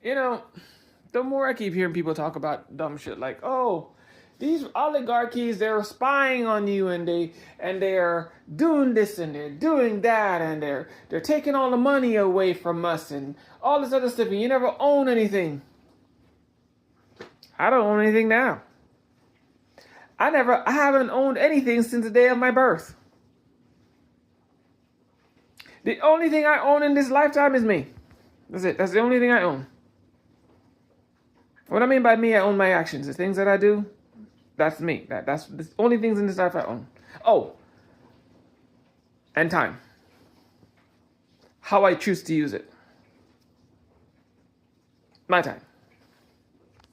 You know, the more I keep hearing people talk about dumb shit like, oh, these oligarchies, they're spying on you and they're doing this and they're doing that and they're taking all the money away from us and all this other stuff and you never own anything. I don't own anything now. I haven't owned anything since the day of my birth. The only thing I own in this lifetime is me. That's it. That's the only thing I own. What I mean by me, I own my actions. The things that I do, that's me. That's the only things in this life I own. Oh, and time. How I choose to use it. My time.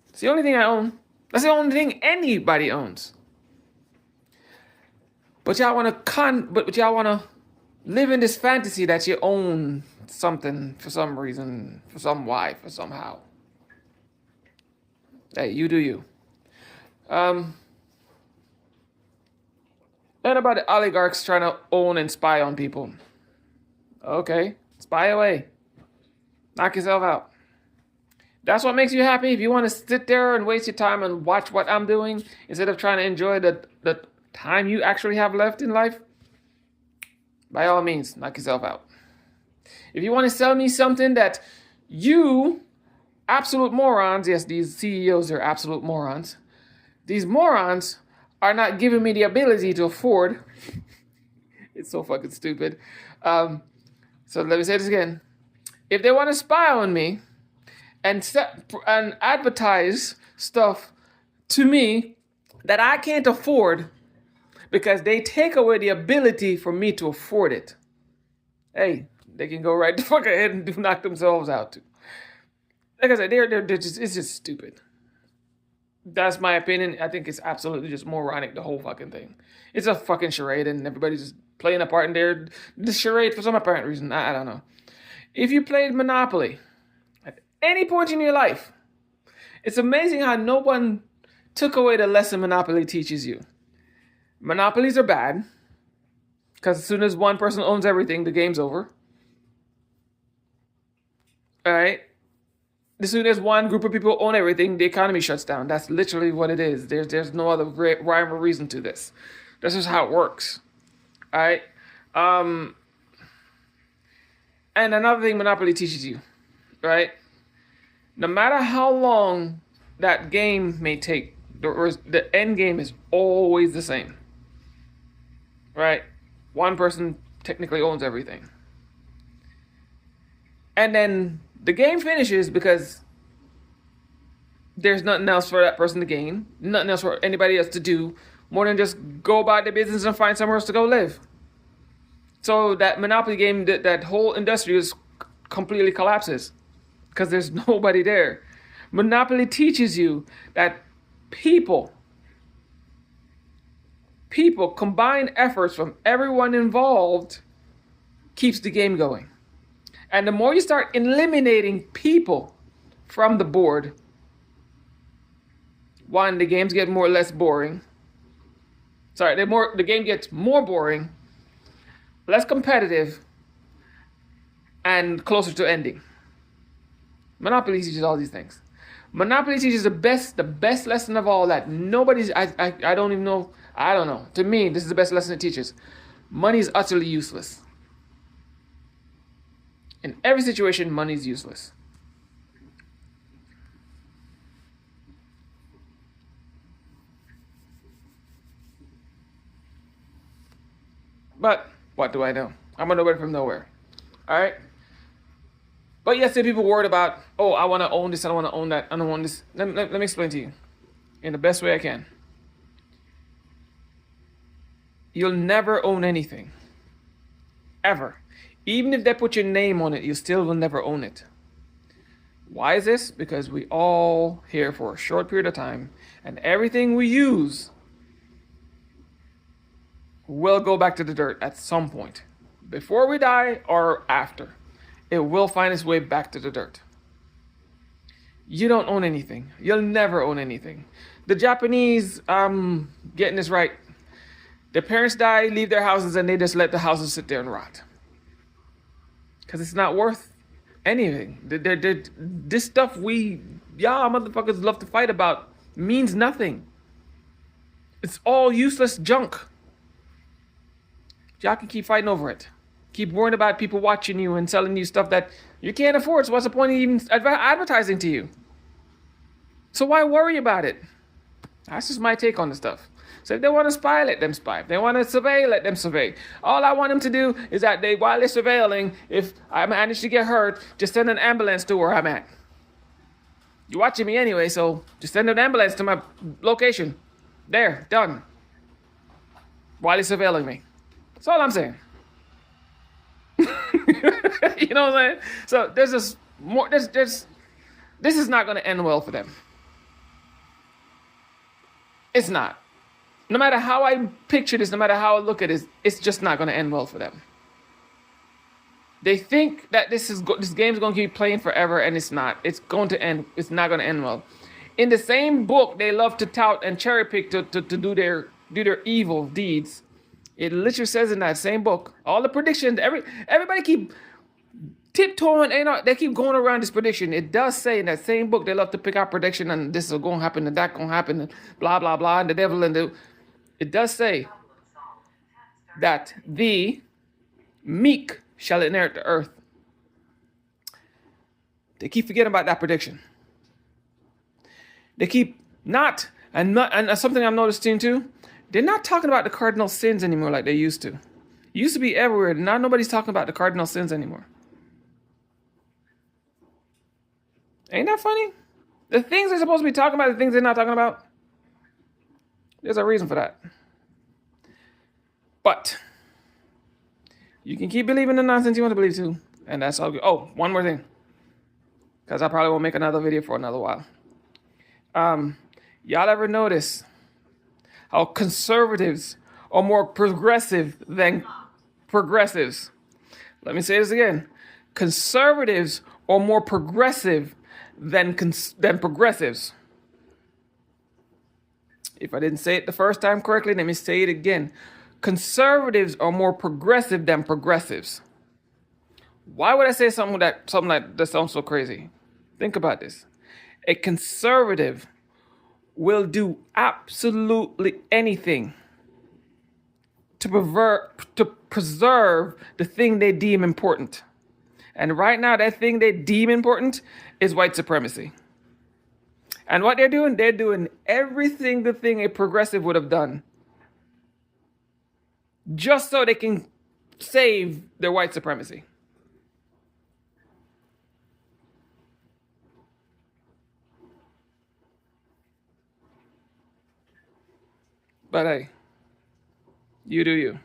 It's the only thing I own. That's the only thing anybody owns. But y'all wanna live in this fantasy that you own something for some reason, for some why, for somehow. Hey, you do you. And about the oligarchs trying to own and spy on people. Okay, spy away. Knock yourself out. That's what makes you happy. If you want to sit there and waste your time and watch what I'm doing instead of trying to enjoy the time you actually have left in life, by all means, knock yourself out. If you want to sell me something that you absolute morons, yes, these CEOs are absolute morons. These morons are not giving me the ability to afford. It's so fucking stupid. So let me say this again. If they want to spy on me and advertise stuff to me that I can't afford because they take away the ability for me to afford it, hey, they can go right the fuck ahead and knock themselves out too. Like I said, it's just stupid. That's my opinion. I think it's absolutely just moronic, the whole fucking thing. It's a fucking charade and everybody's just playing a part in there. The charade for some apparent reason. I don't know. If you played Monopoly at any point in your life, it's amazing how no one took away the lesson Monopoly teaches you. Monopolies are bad because as soon as one person owns everything, the game's over. All right? As soon as one group of people own everything, the economy shuts down. That's literally what it is. There's no other rhyme or reason to this. This is how it works. All right? And another thing Monopoly teaches you, right? No matter how long that game may take, the end game is always the same. Right? One person technically owns everything. And then the game finishes because there's nothing else for that person to gain, nothing else for anybody else to do, more than just go about their business and find somewhere else to go live. So that Monopoly game, that whole industry is completely collapses because there's nobody there. Monopoly teaches you that people combine efforts from everyone involved keeps the game going. And the more you start eliminating people from the board, one, the games get more or less boring. Sorry, the game gets more boring, less competitive, and closer to ending. Monopoly teaches all these things. Monopoly teaches the best lesson of all that nobody's, I don't even know, I don't know. To me, this is the best lesson it teaches. Money is utterly useless. In every situation, money is useless. But what do I know? I'm a nobody from nowhere. All right? But yes, there are people worried about, oh, I want to own this, I don't want to own that, I don't want this. Let me explain to you in the best way I can. You'll never own anything. Ever. Even if they put your name on it, you still will never own it. Why is this? Because we all here for a short period of time, and everything we use will go back to the dirt at some point. Before we die or after. It will find its way back to the dirt. You don't own anything. You'll never own anything. The Japanese, getting this right. Their parents die, leave their houses, and they just let the houses sit there and rot. Because it's not worth anything. This stuff y'all motherfuckers love to fight about means nothing. It's all useless junk. Y'all can keep fighting over it. Keep worrying about people watching you and telling you stuff that you can't afford. So what's the point of even advertising to you? So why worry about it? That's just my take on the stuff. So if they want to spy, let them spy. If they want to survey, let them survey. All I want them to do is that while they're surveilling, if I manage to get hurt, just send an ambulance to where I'm at. You're watching me anyway, so just send an ambulance to my location. There, done. While they're surveilling me. That's all I'm saying. You know what I'm saying? So there's this more. This is not going to end well for them. It's not. No matter how I picture this, no matter how I look at this, it's just not going to end well for them. They think that this game's going to keep playing forever, and it's not. It's going to end. It's not going to end well. In the same book, they love to tout and cherry pick to do their evil deeds. It literally says in that same book, all the predictions. Everybody keep tiptoeing, they keep going around this prediction. It does say in that same book they love to pick out prediction, and this is going to happen, and that going to happen, and blah blah blah, and the devil and the. It does say that the meek shall inherit the earth. They keep forgetting about that prediction. They keep and something I'm noticing too. They're not talking about the cardinal sins anymore like they used to. It used to be everywhere. Now nobody's talking about the cardinal sins anymore. Ain't that funny? The things they're supposed to be talking about, the things they're not talking about. There's a reason for that. But you can keep believing the nonsense you want to believe too. And that's all good. Oh, one more thing. Because I probably won't make another video for another while. Y'all ever notice how conservatives are more progressive than progressives? Let me say this again. Conservatives are more progressive than progressives. If I didn't say it the first time correctly, let me say it again. Conservatives are more progressive than progressives. Why would I say something that sounds so crazy? Think about this. A conservative will do absolutely anything to preserve the thing they deem important. And right now, that thing they deem important is white supremacy. And what they're doing everything the thing a progressive would have done just so they can save their white supremacy. But hey, you do you.